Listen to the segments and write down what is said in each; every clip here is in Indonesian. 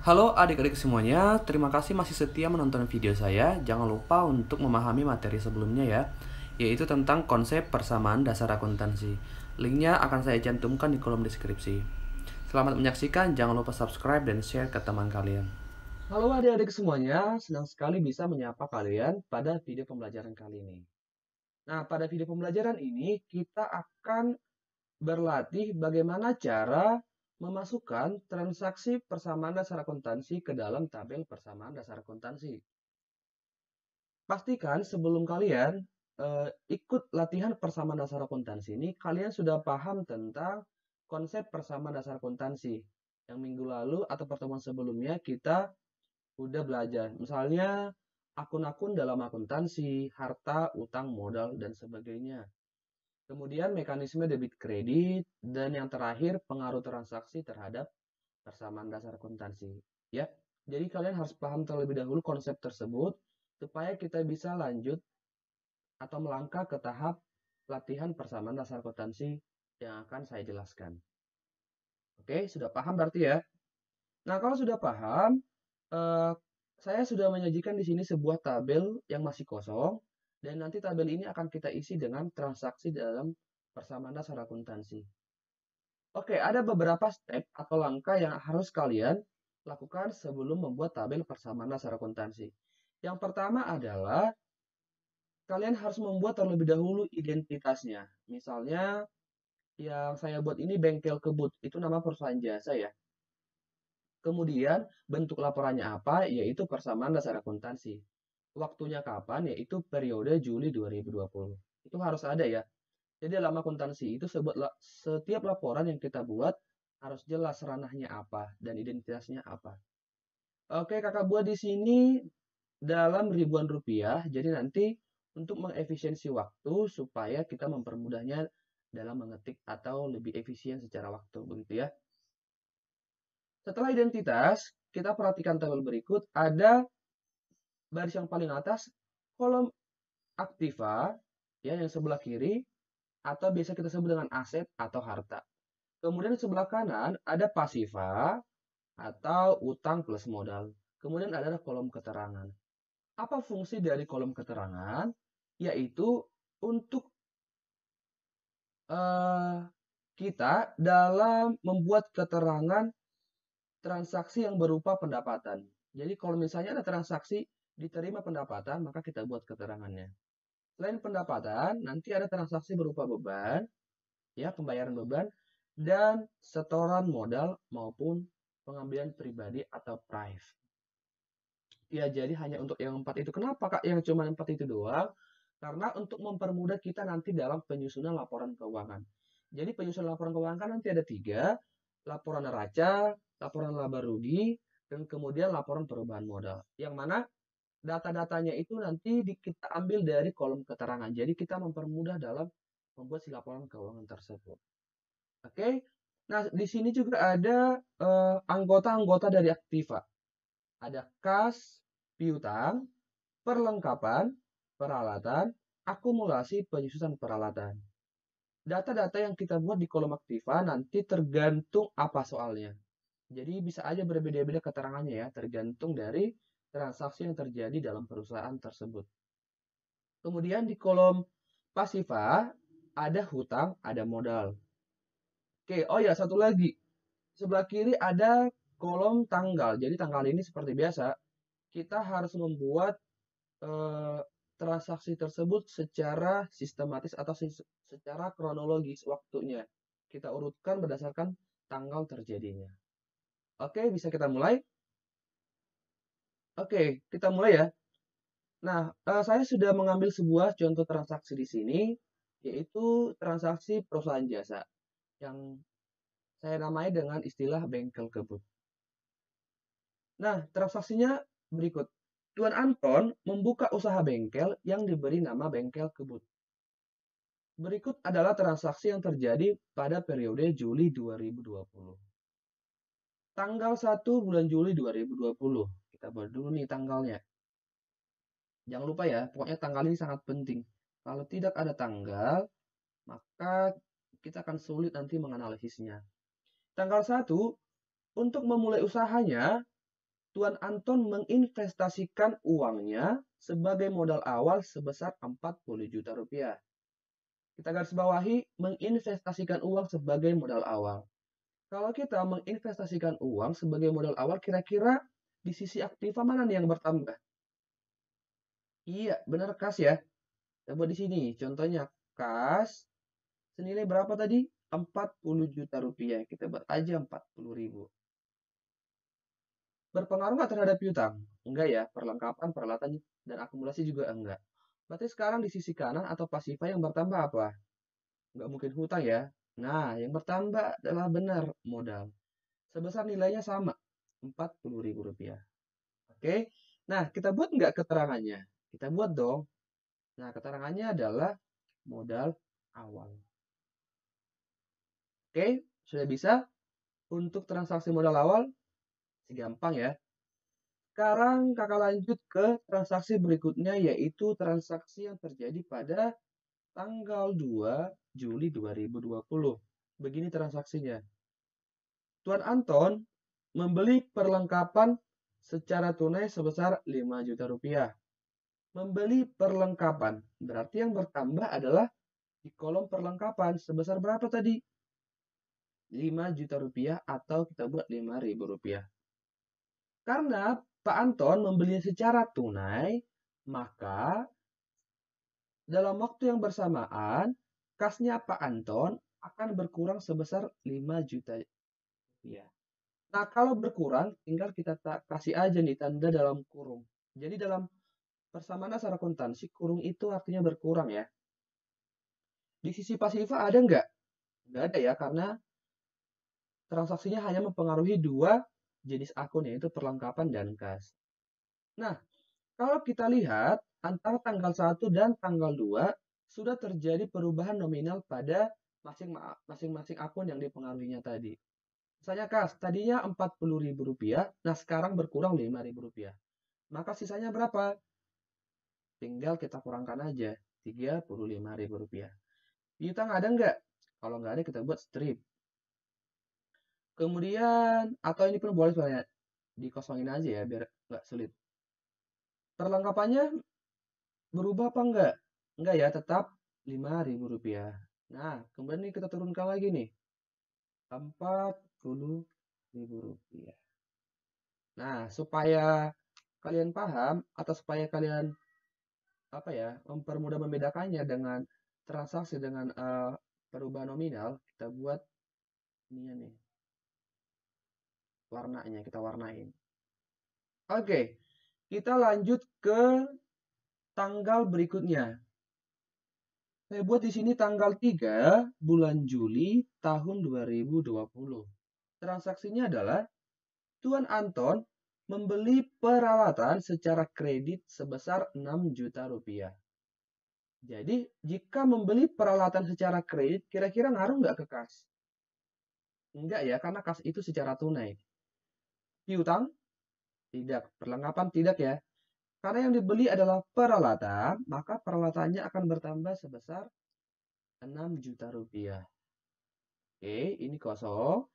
Halo adik-adik semuanya, terima kasih masih setia menonton video saya. Jangan lupa untuk memahami materi sebelumnya ya, yaitu tentang konsep persamaan dasar akuntansi. Linknya akan saya cantumkan di kolom deskripsi. Selamat menyaksikan, jangan lupa subscribe dan share ke teman kalian. Halo adik-adik semuanya, senang sekali bisa menyapa kalian pada video pembelajaran kali ini. Nah, pada video pembelajaran ini kita akan berlatih bagaimana cara memasukkan transaksi persamaan dasar akuntansi ke dalam tabel persamaan dasar akuntansi. Pastikan sebelum kalian ikut latihan persamaan dasar akuntansi ini, kalian sudah paham tentang konsep persamaan dasar akuntansi. Yang minggu lalu atau pertemuan sebelumnya kita udah belajar. Misalnya akun-akun dalam akuntansi, harta, utang, modal, dan sebagainya. Kemudian mekanisme debit kredit, dan yang terakhir pengaruh transaksi terhadap persamaan dasar akuntansi. Ya, jadi kalian harus paham terlebih dahulu konsep tersebut supaya kita bisa lanjut atau melangkah ke tahap latihan persamaan dasar akuntansi yang akan saya jelaskan. Oke, sudah paham berarti ya? Nah, kalau sudah paham, eh, saya sudah menyajikan di sini sebuah tabel yang masih kosong, dan nanti tabel ini akan kita isi dengan transaksi dalam persamaan dasar akuntansi. Oke, ada beberapa step atau langkah yang harus kalian lakukan sebelum membuat tabel persamaan dasar akuntansi. Yang pertama adalah kalian harus membuat terlebih dahulu identitasnya. Misalnya yang saya buat ini bengkel kebut, itu nama perusahaan jasa ya. Kemudian bentuk laporannya apa, yaitu persamaan dasar akuntansi. Waktunya kapan, yaitu periode Juli 2020. Itu harus ada ya. Jadi dalam akuntansi itu setiap laporan yang kita buat harus jelas ranahnya apa dan identitasnya apa. Oke, kakak buat di sini dalam ribuan rupiah. Jadi nanti untuk mengefisiensi waktu supaya kita mempermudahnya dalam mengetik atau lebih efisien secara waktu, begitu ya. Setelah identitas, kita perhatikan tabel berikut. Ada baris yang paling atas kolom aktiva ya yang sebelah kiri atau biasa kita sebut dengan aset atau harta. Kemudian sebelah kanan ada pasiva atau utang plus modal. Kemudian ada kolom keterangan. Apa fungsi dari kolom keterangan? Yaitu untuk eh, kita dalam membuat keterangan transaksi yang berupa pendapatan. Jadi kalau misalnya ada transaksi diterima pendapatan, maka kita buat keterangannya. Selain pendapatan, nanti ada transaksi berupa beban, ya pembayaran beban, dan setoran modal maupun pengambilan pribadi atau prive. Ya, jadi hanya untuk yang 4 itu. Kenapa, Kak, yang cuma 4 itu doang? Karena untuk mempermudah kita nanti dalam penyusunan laporan keuangan. Jadi penyusunan laporan keuangan kan nanti ada 3, laporan neraca, laporan laba rugi, dan kemudian laporan perubahan modal. Yang mana data-datanya itu nanti kita ambil dari kolom keterangan. Jadi kita mempermudah dalam membuat si laporan keuangan tersebut. Oke. Nah, di sini juga ada anggota-anggota dari Aktiva. Ada kas, piutang, perlengkapan, peralatan, akumulasi, penyusunan peralatan. Data-data yang kita buat di kolom Aktiva nanti tergantung apa soalnya. Jadi bisa aja berbeda-beda keterangannya ya, tergantung dari transaksi yang terjadi dalam perusahaan tersebut. Kemudian di kolom pasiva ada hutang, ada modal. Oke, oh ya satu lagi. Sebelah kiri ada kolom tanggal. Jadi tanggal ini seperti biasa, kita harus membuat eh, transaksi tersebut secara sistematis atau secara kronologis waktunya. Kita urutkan berdasarkan tanggal terjadinya. Oke, bisa kita mulai? Oke, kita mulai ya. Nah, saya sudah mengambil sebuah contoh transaksi di sini, yaitu transaksi perusahaan jasa yang saya namai dengan istilah bengkel kebut. Nah, transaksinya berikut. Tuan Anton membuka usaha bengkel yang diberi nama bengkel kebut. Berikut adalah transaksi yang terjadi pada periode Juli 2020. Tanggal 1 bulan Juli 2020. Kita buat dulu nih tanggalnya. Jangan lupa ya, pokoknya tanggal ini sangat penting. Kalau tidak ada tanggal, maka kita akan sulit nanti menganalisisnya. Tanggal 1, untuk memulai usahanya, Tuan Anton menginvestasikan uangnya sebagai modal awal sebesar 40 juta rupiah. Kita garis bawahi menginvestasikan uang sebagai modal awal. Kalau kita menginvestasikan uang sebagai modal awal, kira-kira di sisi aktiva mana nih yang bertambah? Iya, benar kas ya. Kita buat di sini. Contohnya kas senilai berapa tadi? 40 juta rupiah. Kita buat aja 40 ribu. Berpengaruh nggak terhadap piutang? Enggak ya, perlengkapan, peralatan, dan akumulasi juga enggak. Berarti sekarang di sisi kanan atau pasifa yang bertambah apa? Nggak mungkin hutang ya. Nah, yang bertambah adalah benar modal. Sebesar nilainya sama, 40 ribu rupiah. Oke, nah kita buat nggak keterangannya? Kita buat dong. Nah, keterangannya adalah modal awal. Oke, sudah bisa untuk transaksi modal awal? Gampang ya. Sekarang kakak lanjut ke transaksi berikutnya, yaitu transaksi yang terjadi pada tanggal 2 Juli 2020. Begini transaksinya. Tuan Anton membeli perlengkapan secara tunai sebesar 5 juta rupiah. Membeli perlengkapan, berarti yang bertambah adalah di kolom perlengkapan sebesar berapa tadi? 5 juta rupiah atau kita buat 5.000 rupiah. Karena Pak Anton membelinya secara tunai, maka dalam waktu yang bersamaan, kasnya Pak Anton akan berkurang sebesar 5 juta rupiah. Nah, kalau berkurang, tinggal kita kasih aja nih tanda dalam kurung. Jadi dalam persamaan dasar akuntansi, kurung itu artinya berkurang ya. Di sisi pasifa ada nggak? Nggak ada ya, karena transaksinya hanya mempengaruhi dua jenis akun, yaitu perlengkapan dan kas. Nah, kalau kita lihat, antara tanggal 1 dan tanggal 2, sudah terjadi perubahan nominal pada masing-masing akun yang dipengaruhinya tadi. Misalnya kas, tadinya 40 ribu rupiah, nah sekarang berkurang 5 ribu rupiah. Maka sisanya berapa? Tinggal kita kurangkan aja, 35 ribu rupiah. Piutang ada nggak? Kalau nggak ada, kita buat strip. Kemudian, atau ini pun boleh sebenarnya, dikosongin aja ya, biar nggak sulit. Perlengkapannya berubah apa enggak? Enggak ya, tetap 5 ribu rupiah. Nah, kemudian ini kita turunkan lagi nih. 40 ribu rupiah. Nah, supaya kalian paham atau supaya kalian mempermudah membedakannya dengan transaksi dengan perubahan nominal, kita buat ini nih. Warnanya kita warnain. Oke, kita lanjut ke tanggal berikutnya. Saya buat di sini tanggal 3 bulan Juli tahun 2020. Transaksinya adalah Tuan Anton membeli peralatan secara kredit sebesar 6 juta rupiah. Jadi, jika membeli peralatan secara kredit, kira-kira ngaruh nggak ke kas? Enggak ya, karena kas itu secara tunai. Piutang? Tidak. Perlengkapan? Tidak ya. Karena yang dibeli adalah peralatan, maka peralatannya akan bertambah sebesar 6 juta rupiah. Oke, ini kosong.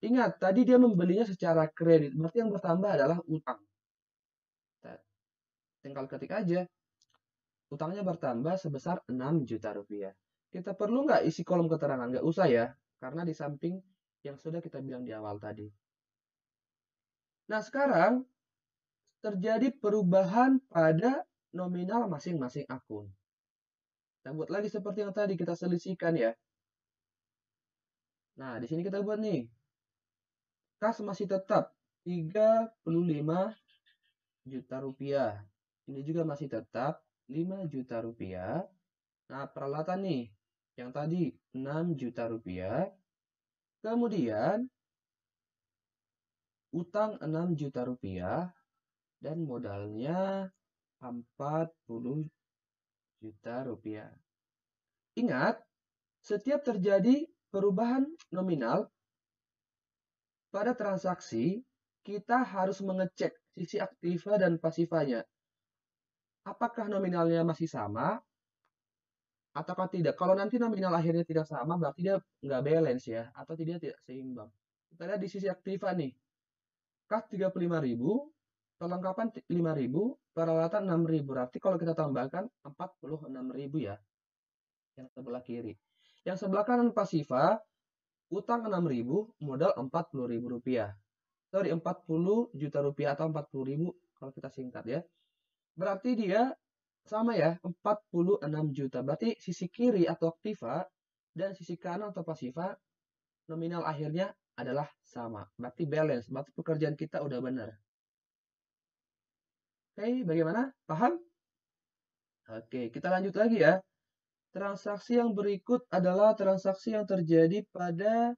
Ingat, tadi dia membelinya secara kredit, berarti yang bertambah adalah utang. Kita tinggal ketik aja. Utangnya bertambah sebesar 6 juta rupiah. Kita perlu nggak isi kolom keterangan? Nggak usah ya, karena di samping yang sudah kita bilang di awal tadi. Nah, sekarang terjadi perubahan pada nominal masing-masing akun. Kita buat lagi seperti yang tadi kita selisihkan ya. Nah, di sini kita buat nih. Kas masih tetap 35 juta rupiah. Ini juga masih tetap 5 juta rupiah. Nah, peralatan nih. Yang tadi 6 juta rupiah. Kemudian, utang 6 juta rupiah. Dan modalnya 40 juta rupiah. Ingat, setiap terjadi perubahan nominal pada transaksi, kita harus mengecek sisi aktiva dan pasifanya. Apakah nominalnya masih sama ataukah tidak? Kalau nanti nominal akhirnya tidak sama, berarti dia nggak balance ya, atau tidak seimbang. Kita lihat di sisi aktiva nih. Kas 35.000, perlengkapan 5.000, peralatan 6.000. Berarti kalau kita tambahkan 46.000 ya. Yang sebelah kiri. Yang sebelah kanan pasifa, utang 6.000, modal 40.000 rupiah. Sorry, 40 juta rupiah atau 40.000 kalau kita singkat ya. Berarti dia sama ya, 46 juta. Berarti sisi kiri atau aktiva dan sisi kanan atau pasifa nominal akhirnya adalah sama. Berarti balance. Berarti pekerjaan kita udah benar. Oke, bagaimana? Paham? Oke, kita lanjut lagi ya. Transaksi yang berikut adalah transaksi yang terjadi pada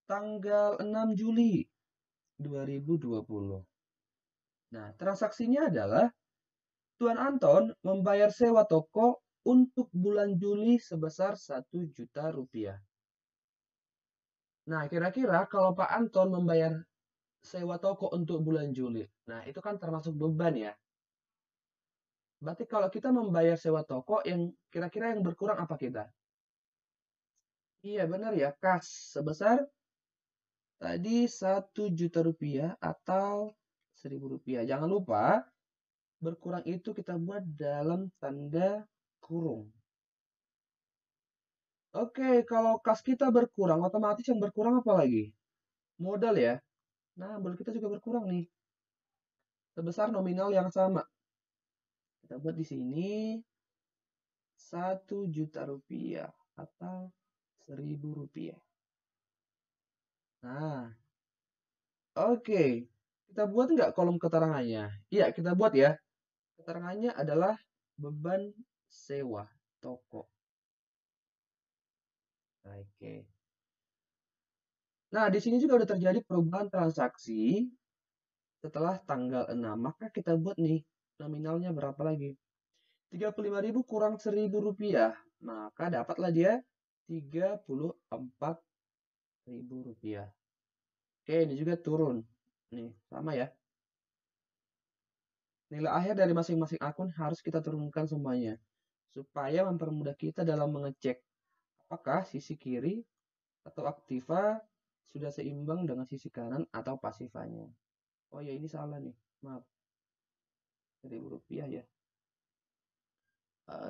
tanggal 6 Juli 2020. Nah, transaksinya adalah Tuan Anton membayar sewa toko untuk bulan Juli sebesar 1 juta rupiah. Nah, kira-kira kalau Pak Anton membayar sewa toko untuk bulan Juli, nah itu kan termasuk beban ya. Berarti kalau kita membayar sewa toko, yang kira-kira yang berkurang apa kita? Iya benar ya, kas sebesar tadi 1 juta rupiah atau 1.000 rupiah. Jangan lupa, berkurang itu kita buat dalam tanda kurung. Oke, kalau kas kita berkurang, otomatis yang berkurang apa lagi? Modal ya. Nah, modal kita juga berkurang nih. Sebesar nominal yang sama. Kita buat di sini 1 juta rupiah atau 1.000 rupiah. Nah, oke. Kita buat nggak kolom keterangannya? Iya, kita buat ya. Keterangannya adalah beban sewa toko. Oke. Nah, di sini juga udah terjadi perubahan transaksi setelah tanggal 6. Maka kita buat nih, nominalnya berapa lagi? 35.000 kurang 1.000 rupiah. Maka dapatlah dia 34.000 rupiah. Oke, ini juga turun. Nih, sama ya. Nilai akhir dari masing-masing akun harus kita turunkan semuanya. Supaya mempermudah kita dalam mengecek apakah sisi kiri atau aktiva sudah seimbang dengan sisi kanan atau pasifanya. Oh ya, ini salah nih. Maaf. 1.000 rupiah ya.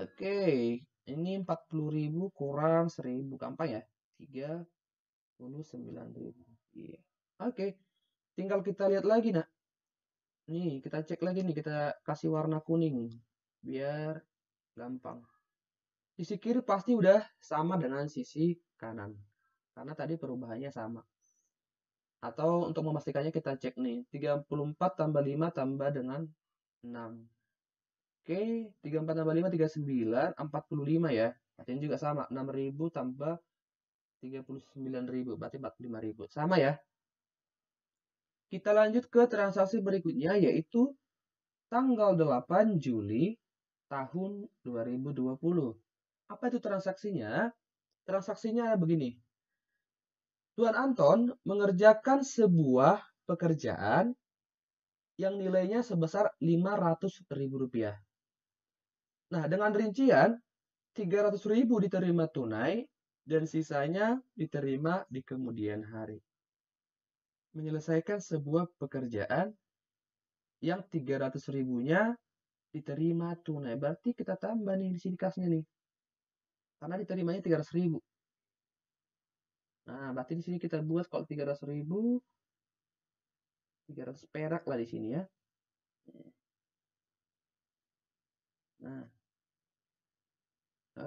Oke, ini 40.000 kurang 1.000. Gampang ya? 39.000. Iya. Oke, tinggal kita lihat lagi, nak. Nih, kita cek lagi nih. Kita kasih warna kuning. Biar gampang. Sisi kiri pasti udah sama dengan sisi kanan. Karena tadi perubahannya sama. Atau untuk memastikannya kita cek nih. 34 tambah 5 tambah dengan 6. Oke, 34 tambah 5, 39, 45 ya. Artinya juga sama, 6.000 tambah 39.000, berarti 45.000. Sama ya. Kita lanjut ke transaksi berikutnya, yaitu tanggal 8 Juli tahun 2020. Apa itu transaksinya? Transaksinya begini. Tuan Anton mengerjakan sebuah pekerjaan yang nilainya sebesar 500.000 rupiah. Nah, dengan rincian 300.000 diterima tunai dan sisanya diterima di kemudian hari. Menyelesaikan sebuah pekerjaan yang 300.000-nya diterima tunai. Berarti kita tambah nih di sini kasnya nih. Karena diterimanya 300.000. Nah, berarti di sini kita buat kalau 300.000, 300 perak lah di sini ya. Nah,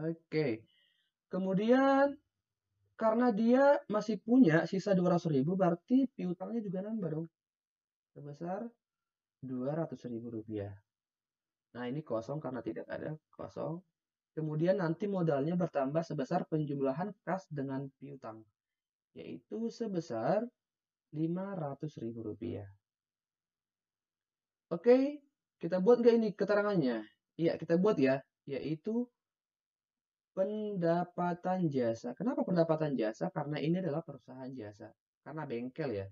oke. Kemudian karena dia masih punya sisa 200.000, berarti piutangnya juga nambah dong. Sebesar 200.000 rupiah. Nah, ini kosong karena tidak ada, kosong. Kemudian nanti modalnya bertambah sebesar penjumlahan kas dengan piutang, yaitu sebesar 500.000 rupiah. Oke, kita buat nggak ini keterangannya? Iya, kita buat ya, yaitu pendapatan jasa. Kenapa pendapatan jasa? Karena ini adalah perusahaan jasa. Karena bengkel ya.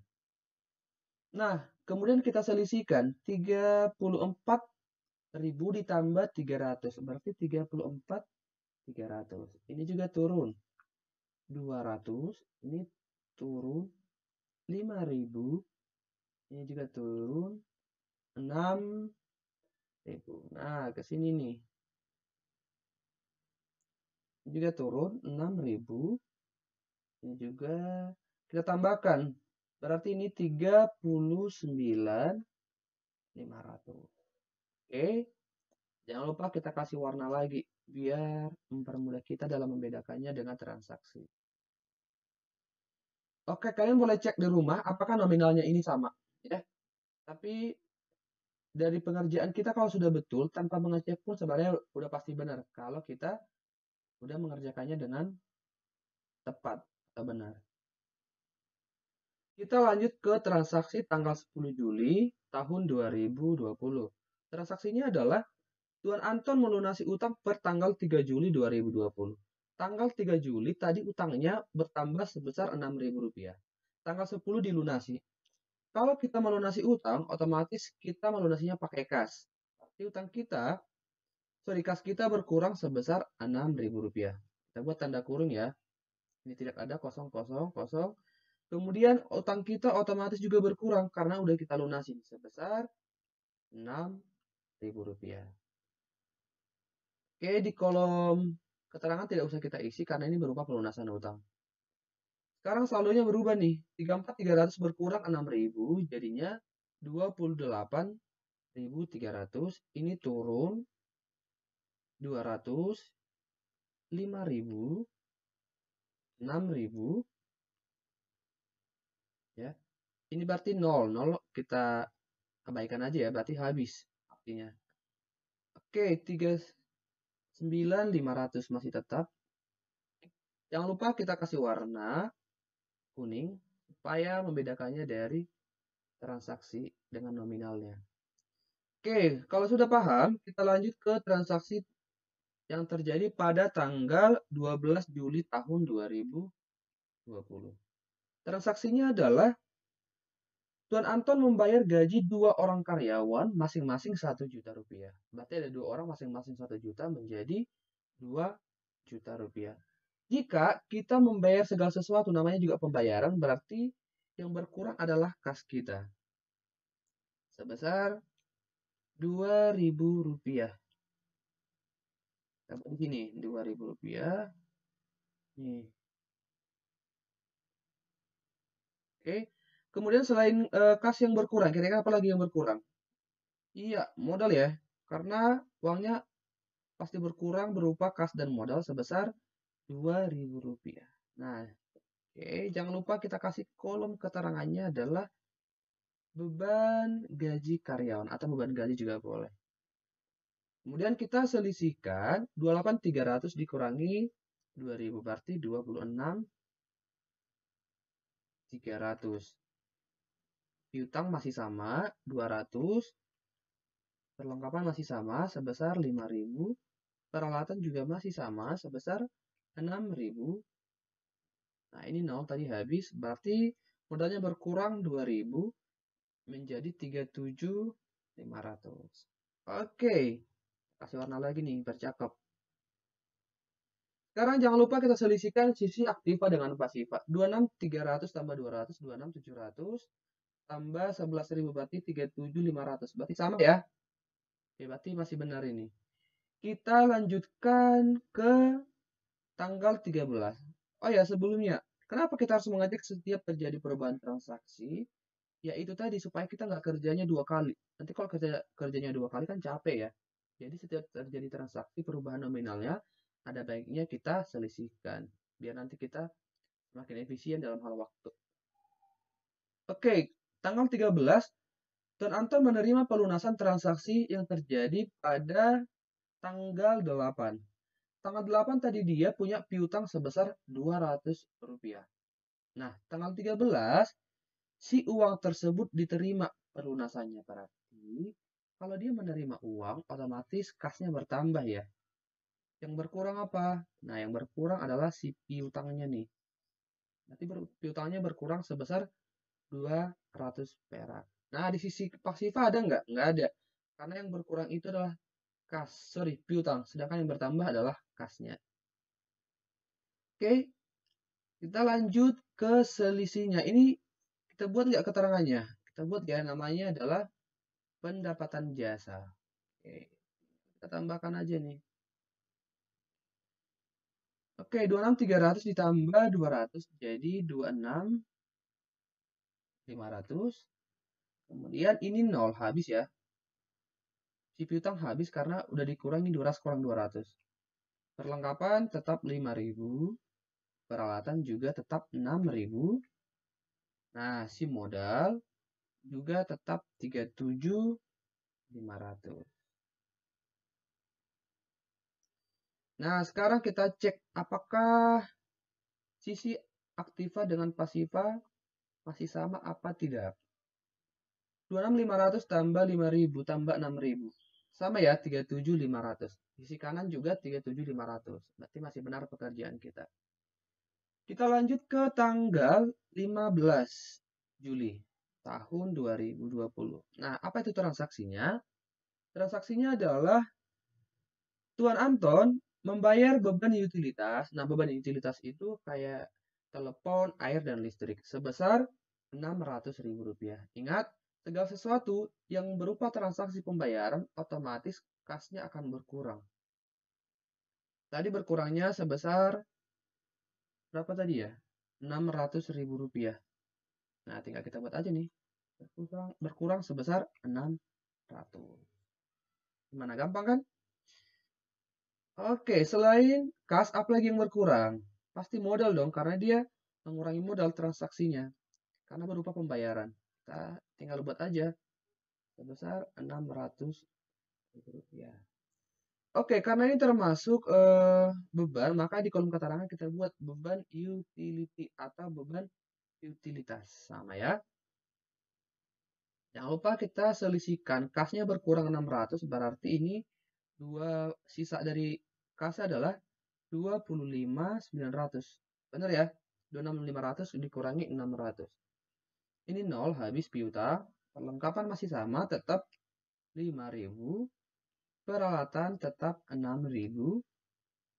Nah, kemudian kita selisihkan 34.000 ditambah 300. Berarti 34.300. Ini juga turun. 200. Ini turun 5.000. Ini juga turun 6.000. Nah, ke sini nih. Ini juga turun 6.000. Ini juga kita tambahkan. Berarti ini 39.500. Oke. Jangan lupa kita kasih warna lagi biar mempermudah kita dalam membedakannya dengan transaksi. Oke, kalian boleh cek di rumah apakah nominalnya ini sama, ya. Tapi dari pengerjaan kita kalau sudah betul tanpa mengecek pun sebenarnya udah pasti benar kalau kita udah mengerjakannya dengan tepat atau benar. Kita lanjut ke transaksi tanggal 10 Juli tahun 2020. Transaksinya adalah Tuan Anton melunasi utang per tanggal 3 Juli 2020. Tanggal 3 Juli tadi utangnya bertambah sebesar Rp6.000. Tanggal 10 dilunasi. Kalau kita melunasi utang, otomatis kita melunasinya pakai kas. Berarti utang kita, kas kita berkurang sebesar Rp6.000. Kita buat tanda kurung ya. Ini tidak ada kosong, kosong, kosong. Kemudian utang kita otomatis juga berkurang karena udah kita lunasi sebesar Rp6.000. Oke, di kolom keterangan tidak usah kita isi karena ini berupa pelunasan utang. Sekarang saldonya berubah nih. 34.300 berkurang 6.000, jadinya 28.300. Ini turun 200, 5.000, 6.000. Ya. Ini berarti 0. 0 kita abaikan aja ya, berarti habis artinya. Oke, 39.500 masih tetap. Jangan lupa kita kasih warna kuning supaya membedakannya dari transaksi dengan nominalnya. Oke, kalau sudah paham, kita lanjut ke transaksi yang terjadi pada tanggal 12 Juli tahun 2020. Transaksinya adalah Tuan Anton membayar gaji 2 orang karyawan masing-masing 1 juta rupiah. Berarti ada 2 orang masing-masing 1 juta menjadi 2 juta rupiah. Jika kita membayar segala sesuatu namanya juga pembayaran, berarti yang berkurang adalah kas kita. Sebesar Rp2.000. Dapat di sini Rp2.000. Nih. Oke. Kemudian selain kas yang berkurang, kira-kira apa lagi yang berkurang? Iya, modal ya. Karena uangnya pasti berkurang berupa kas dan modal sebesar Rp2.000. Nah, oke, jangan lupa kita kasih kolom keterangannya adalah beban gaji karyawan atau beban gaji juga boleh. Kemudian kita selisihkan 28.300 dikurangi 2.000 berarti 26.300. Piutang masih sama 200. Perlengkapan masih sama sebesar 5.000. Peralatan juga masih sama sebesar 6.000. Nah, ini 0 tadi habis, berarti modalnya berkurang 2.000 menjadi 37.500. Oke, kasih warna lagi nih, bercakap. Sekarang jangan lupa kita selisihkan sisi aktiva dengan pasiva. 26.300 tambah 200, 26.700 tambah 11.000 berarti 37.500. Berarti sama ya? Oke, berarti masih benar ini. Kita lanjutkan ke tanggal 13. Oh ya, sebelumnya, kenapa kita harus mengecek setiap terjadi perubahan transaksi? Ya itu tadi, supaya kita nggak kerjanya 2 kali. Nanti kalau kerjanya 2 kali kan capek ya. Jadi setiap terjadi transaksi perubahan nominalnya, ada baiknya kita selisihkan. Biar nanti kita semakin efisien dalam hal waktu. Oke, tanggal 13, Tuan Anton menerima pelunasan transaksi yang terjadi pada tanggal 8. Tanggal 8 tadi dia punya piutang sebesar Rp200. Nah, tanggal 13, si uang tersebut diterima pelunasannya. Berarti, kalau dia menerima uang, otomatis kasnya bertambah ya. Yang berkurang apa? Nah, yang berkurang adalah si piutangnya nih. Nanti piutangnya berkurang sebesar 200 perak. Nah, di sisi pasiva ada nggak? Nggak ada. Karena yang berkurang itu adalah piutang. Sedangkan yang bertambah adalah kasnya. Oke, kita lanjut ke selisihnya. Ini kita buat nggak keterangannya? kita buat ya, namanya adalah pendapatan jasa. Oke, kita tambahkan aja nih. Oke, 26.300 ditambah 200 jadi 26.500. Kemudian ini 0 habis ya. Si piutang habis karena udah dikurangi 200 kurang 200. Perlengkapan tetap 5.000. Peralatan juga tetap 6.000. Nah, si modal juga tetap 37.500. Nah, sekarang kita cek apakah sisi aktiva dengan pasiva masih sama apa tidak. 26.500 tambah 5.000 tambah 6.000. Sama ya, 37.500. Sisi kanan juga 37.500. Berarti masih benar pekerjaan kita. Kita lanjut ke tanggal 15 Juli tahun 2020. Nah, apa itu transaksinya? Transaksinya adalah Tuan Anton membayar beban utilitas. Nah, beban utilitas itu kayak telepon, air, dan listrik sebesar Rp600.000. Ingat, segala sesuatu yang berupa transaksi pembayaran otomatis kasnya akan berkurang. Tadi berkurangnya sebesar berapa tadi ya? Rp600.000. Nah, tinggal kita buat aja nih. Berkurang sebesar 600. Gimana, gampang kan? Oke, selain kas, apa lagi yang berkurang? Pasti modal dong, karena dia mengurangi modal transaksinya. Karena berupa pembayaran. Kita tinggal buat aja. Sebesar Rp600. Oke, karena ini termasuk beban, maka di kolom keterangan kita buat beban utility atau beban utilitas. Sama ya. Jangan lupa kita selisihkan. Kasnya berkurang 600, berarti ini sisa dari kas adalah 25.900. Benar ya? 26.500 dikurangi 600. Ini 0 habis piutang. Perlengkapan masih sama, tetap 5.000. Peralatan tetap 6.000.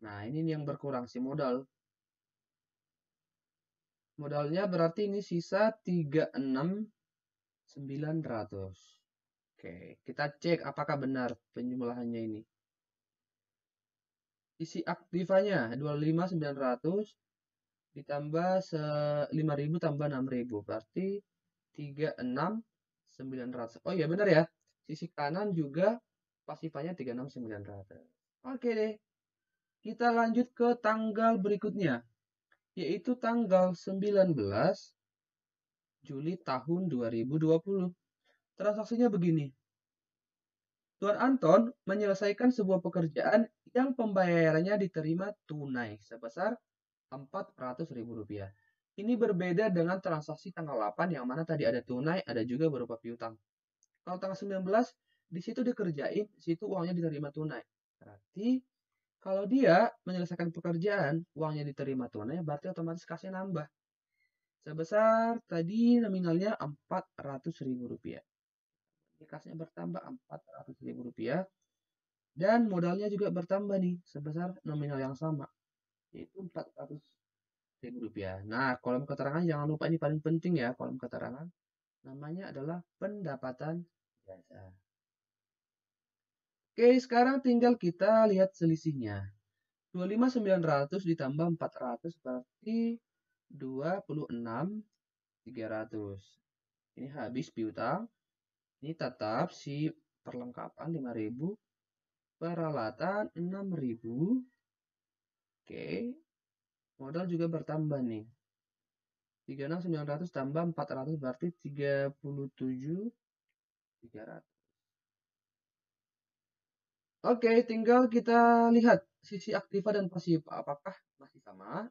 Nah, ini yang berkurang si modal. Modalnya berarti ini sisa 36.900. Oke, kita cek apakah benar penjumlahannya ini. Isi aktivanya 25.900 ditambah 5.000 tambah 6.000 berarti 36.900. Oh iya benar ya. Sisi kanan juga pasifanya 36.900. Oke deh. Kita lanjut ke tanggal berikutnya, yaitu tanggal 19 Juli tahun 2020. Transaksinya begini. Tuan Anton menyelesaikan sebuah pekerjaan yang pembayarannya diterima tunai sebesar Rp400.000. Ini berbeda dengan transaksi tanggal 8 yang mana tadi ada tunai, ada juga berupa piutang. Kalau tanggal 19, di situ dikerjain, di situ uangnya diterima tunai. Berarti kalau dia menyelesaikan pekerjaan, uangnya diterima tunai, berarti otomatis kasnya nambah. Sebesar tadi nominalnya Rp400.000. Ini kasnya bertambah Rp400.000. Dan modalnya juga bertambah nih, sebesar nominal yang sama, yaitu Rp400.000. Nah, kolom keterangan jangan lupa, ini paling penting ya, kolom keterangan. Namanya adalah pendapatan jasa. Oke, sekarang tinggal kita lihat selisihnya. 25.900 ditambah 400 berarti 26.300. Ini habis piutang. Ini tetap si perlengkapan 5.000. Peralatan 6.000. Oke. Modal juga bertambah nih. 36.900 tambah 400 berarti 37.300. Oke, tinggal kita lihat sisi aktiva dan pasiva apakah masih sama.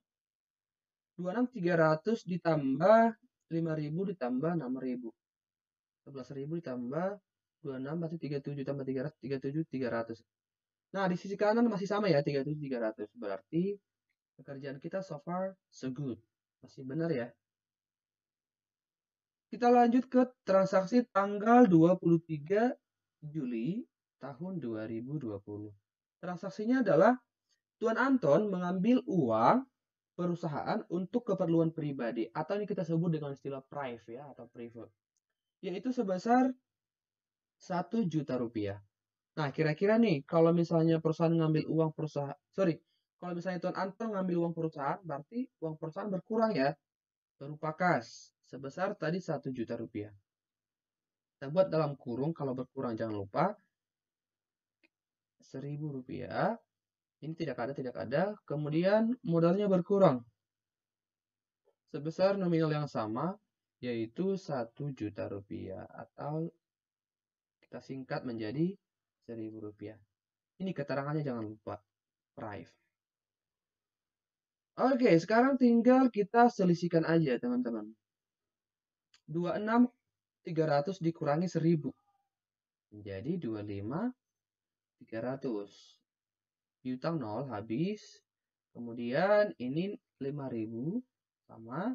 26.300 ditambah 5.000 ditambah 6.000. 11.000 ditambah 26 berarti 37 tambah 300 37.300. Nah, di sisi kanan masih sama ya 37.300. Berarti pekerjaan kita so far so good. Masih benar ya. Kita lanjut ke transaksi tanggal 23 Juli tahun 2020. Transaksinya adalah Tuan Anton mengambil uang perusahaan untuk keperluan pribadi atau ini kita sebut dengan istilah private ya atau private. yaitu sebesar 1 juta rupiah. Nah, kira-kira nih, kalau misalnya perusahaan ngambil uang perusahaan, sorry, kalau misalnya Tuan Anton ngambil uang perusahaan, berarti uang perusahaan berkurang ya, berupa kas, sebesar tadi 1 juta rupiah. Kita buat dalam kurung, kalau berkurang jangan lupa, 1.000 rupiah, ini tidak ada, kemudian modalnya berkurang, sebesar nominal yang sama, yaitu 1 juta rupiah, atau kita singkat menjadi 1.000 rupiah. Ini keterangannya jangan lupa, price. Oke, sekarang tinggal kita selisihkan aja, teman-teman. 26.300 dikurangi 1.000. Menjadi 25.300. Piutang 0 habis. Kemudian ini 5.000 sama.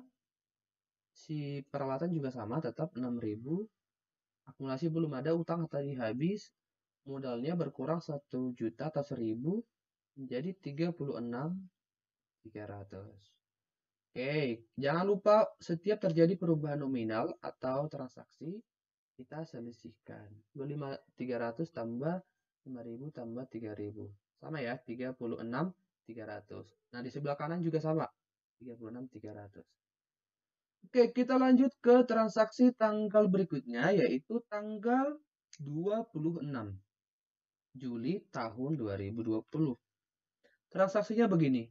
Si peralatan juga sama, tetap 6.000. Akumulasi belum ada, utang tadi habis. Modalnya berkurang 1 juta atau 1.000 menjadi 36.300. Oke, jangan lupa setiap terjadi perubahan nominal atau transaksi, kita selisihkan. 25.300 tambah 5.000 tambah 3.000. Sama ya, 36.300. Nah, di sebelah kanan juga sama, 36.300. Oke, kita lanjut ke transaksi tanggal berikutnya, yaitu tanggal 26 Juli tahun 2020. Transaksinya begini.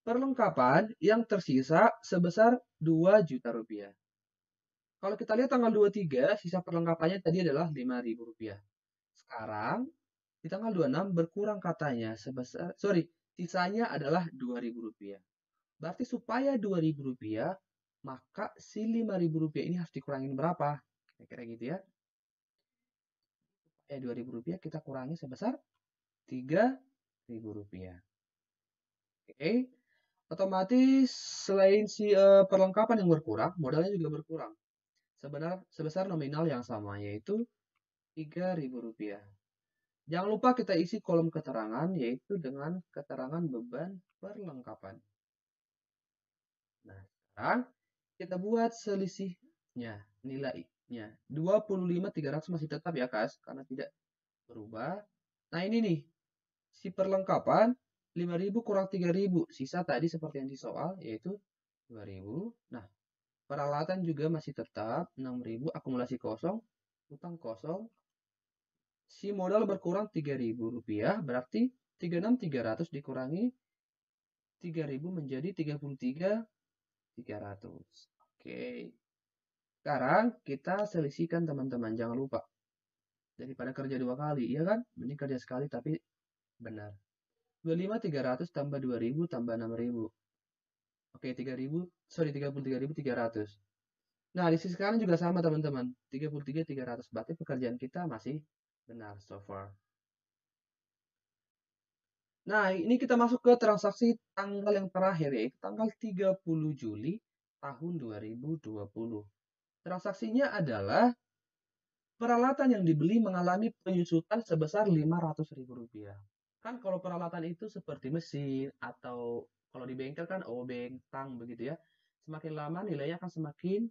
Perlengkapan yang tersisa sebesar 2 juta rupiah. Kalau kita lihat tanggal 23, sisa perlengkapannya tadi adalah 5.000 rupiah. Sekarang, di tanggal 26 berkurang katanya sebesar, sisanya adalah 2.000 rupiah. Berarti supaya 2.000 rupiah, maka si 5.000 rupiah ini harus dikurangin berapa? Kira-kira gitu ya. Supaya 2.000 rupiah kita kurangi sebesar 3.000 rupiah. Oke. Otomatis selain si perlengkapan yang berkurang, modalnya juga berkurang. Sebesar nominal yang sama, yaitu 3.000 rupiah. Jangan lupa kita isi kolom keterangan, yaitu dengan keterangan beban perlengkapan. Nah, sekarang kita buat selisihnya, nilainya. 25.300 masih tetap ya, Kas, karena tidak berubah. Nah, ini nih, si perlengkapan 5.000 kurang 3.000, sisa tadi seperti yang di soal, yaitu 2.000. Nah, peralatan juga masih tetap 6.000, akumulasi kosong, utang kosong. Si modal berkurang 3.000 rupiah, berarti 36.300 dikurangi 3.000 menjadi 33.300. Oke. Sekarang kita selisihkan teman-teman, jangan lupa. Daripada kerja 2 kali, iya kan? Mending kerja sekali tapi benar. 25.300 tambah 2.000 tambah 6.000. Oke, 33.300. Nah, di sisi kanan juga sama teman-teman. 33.300. Berarti pekerjaan kita masih benar so far. Nah, ini kita masuk ke transaksi tanggal yang terakhir, yaitu tanggal 30 Juli tahun 2020. Transaksinya adalah peralatan yang dibeli mengalami penyusutan sebesar 500.000 rupiah. Kan kalau peralatan itu seperti mesin atau kalau di bengkel kan obeng, tang begitu ya. Semakin lama nilainya akan semakin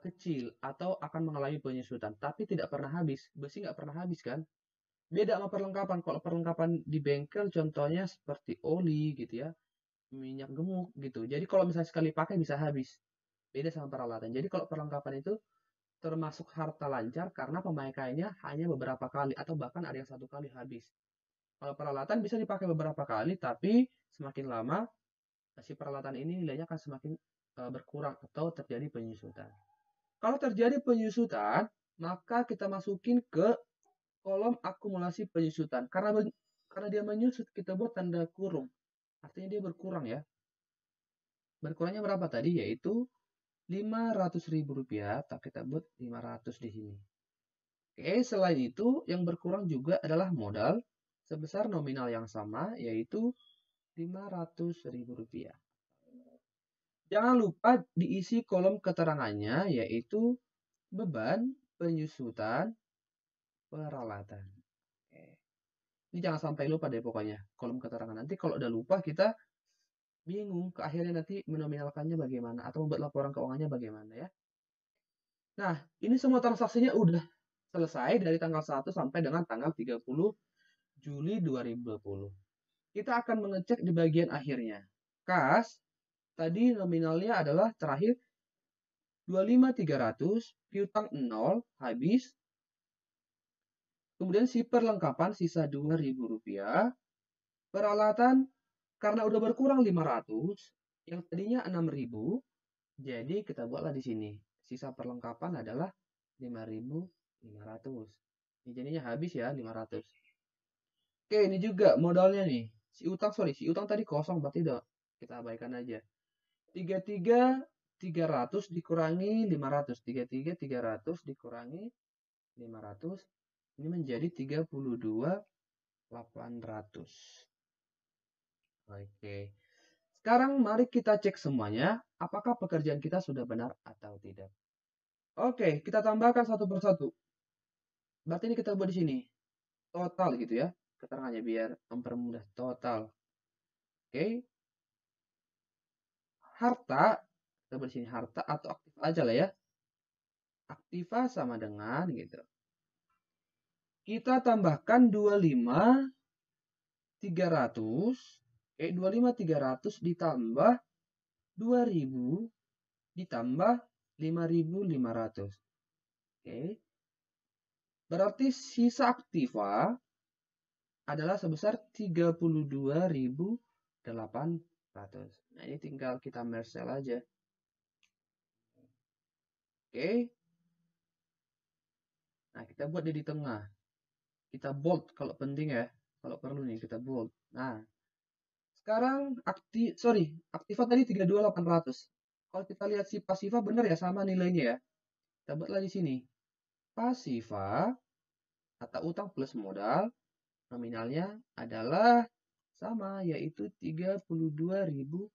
kecil atau akan mengalami penyusutan, tapi tidak pernah habis. Besi nggak pernah habis kan? Beda sama perlengkapan. Kalau perlengkapan di bengkel contohnya seperti oli gitu ya, minyak gemuk gitu. Jadi kalau misalnya sekali pakai bisa habis. Beda sama peralatan. Jadi kalau perlengkapan itu termasuk harta lancar karena pemakaiannya hanya beberapa kali atau bahkan ada yang 1 kali habis. Kalau peralatan bisa dipakai beberapa kali, tapi semakin lama si peralatan ini nilainya akan semakin berkurang atau terjadi penyusutan. Kalau terjadi penyusutan, maka kita masukin ke kolom akumulasi penyusutan. Karena dia menyusut, kita buat tanda kurung. Artinya dia berkurang ya. Berkurangnya berapa tadi? Yaitu 500.000 rupiah. Tak kita buat 500 di sini. Oke, selain itu yang berkurang juga adalah modal sebesar nominal yang sama, yaitu 500.000 rupiah. Jangan lupa diisi kolom keterangannya, yaitu beban penyusutan peralatan. Oke. Ini jangan sampai lupa deh pokoknya kolom keterangan. Nanti kalau udah lupa kita bingung ke akhirnya nanti menominalkannya bagaimana atau membuat laporan keuangannya bagaimana ya. Nah, ini semua transaksinya udah selesai dari tanggal 1 sampai dengan tanggal 30 Juli 2020. Kita akan mengecek di bagian akhirnya. Kas, tadi nominalnya adalah terakhir 25.300, piutang 0, habis. Kemudian si perlengkapan sisa Rp2.000. Peralatan karena udah berkurang 500, yang tadinya 6.000, jadi kita buatlah di sini. Sisa perlengkapan adalah 5.500. Ini jadinya habis ya 500. Oke, ini juga modalnya nih. Si utang tadi kosong, berarti udah kita abaikan aja. 33.300 dikurangi 500. 33.300 dikurangi 500. Ini menjadi 32.800. Oke. Sekarang mari kita cek semuanya, apakah pekerjaan kita sudah benar atau tidak. Oke, kita tambahkan satu persatu. Berarti ini kita buat di sini. Total gitu ya. Keterangannya biar mempermudah total. Oke. Harta, kita buat di sini harta atau aktif aja lah ya. Aktiva sama dengan gitu. Kita tambahkan 25.300. 25.300 ditambah 2.000 ditambah 5.500. Oke. Berarti sisa aktiva adalah sebesar 32.800. Nah, ini tinggal kita merge cell aja. Oke. Nah, kita buat dia di tengah. Kita bold kalau penting ya. Kalau perlu nih kita bold. Nah, sekarang aktiva tadi 32.800. Kalau kita lihat si pasiva benar ya sama nilainya ya. Kita buatlah di sini. Pasiva atau utang plus modal nominalnya adalah sama, yaitu 32.800.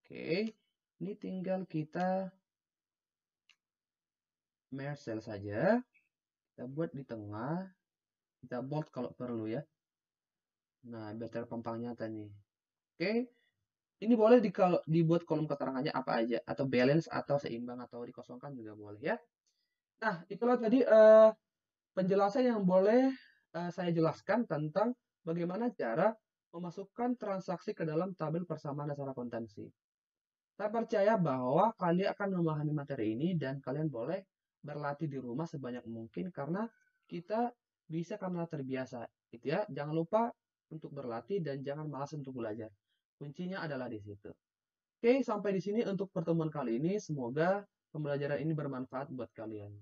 Oke, ini tinggal kita merge cell saja. Kita buat di tengah. Kita bold kalau perlu ya. Nah, biar terpampang nyata nih. Oke, ini boleh dibuat kolom keterangannya apa aja. Atau balance, atau seimbang, atau dikosongkan juga boleh ya. Nah, itulah tadi penjelasan yang boleh saya jelaskan tentang bagaimana cara memasukkan transaksi ke dalam tabel persamaan dasar akuntansi. Saya percaya bahwa kalian akan memahami materi ini dan kalian boleh berlatih di rumah sebanyak mungkin karena kita bisa karena terbiasa, gitu ya. Jangan lupa untuk berlatih dan jangan malas untuk belajar. Kuncinya adalah di situ. Oke, sampai di sini untuk pertemuan kali ini. Semoga pembelajaran ini bermanfaat buat kalian.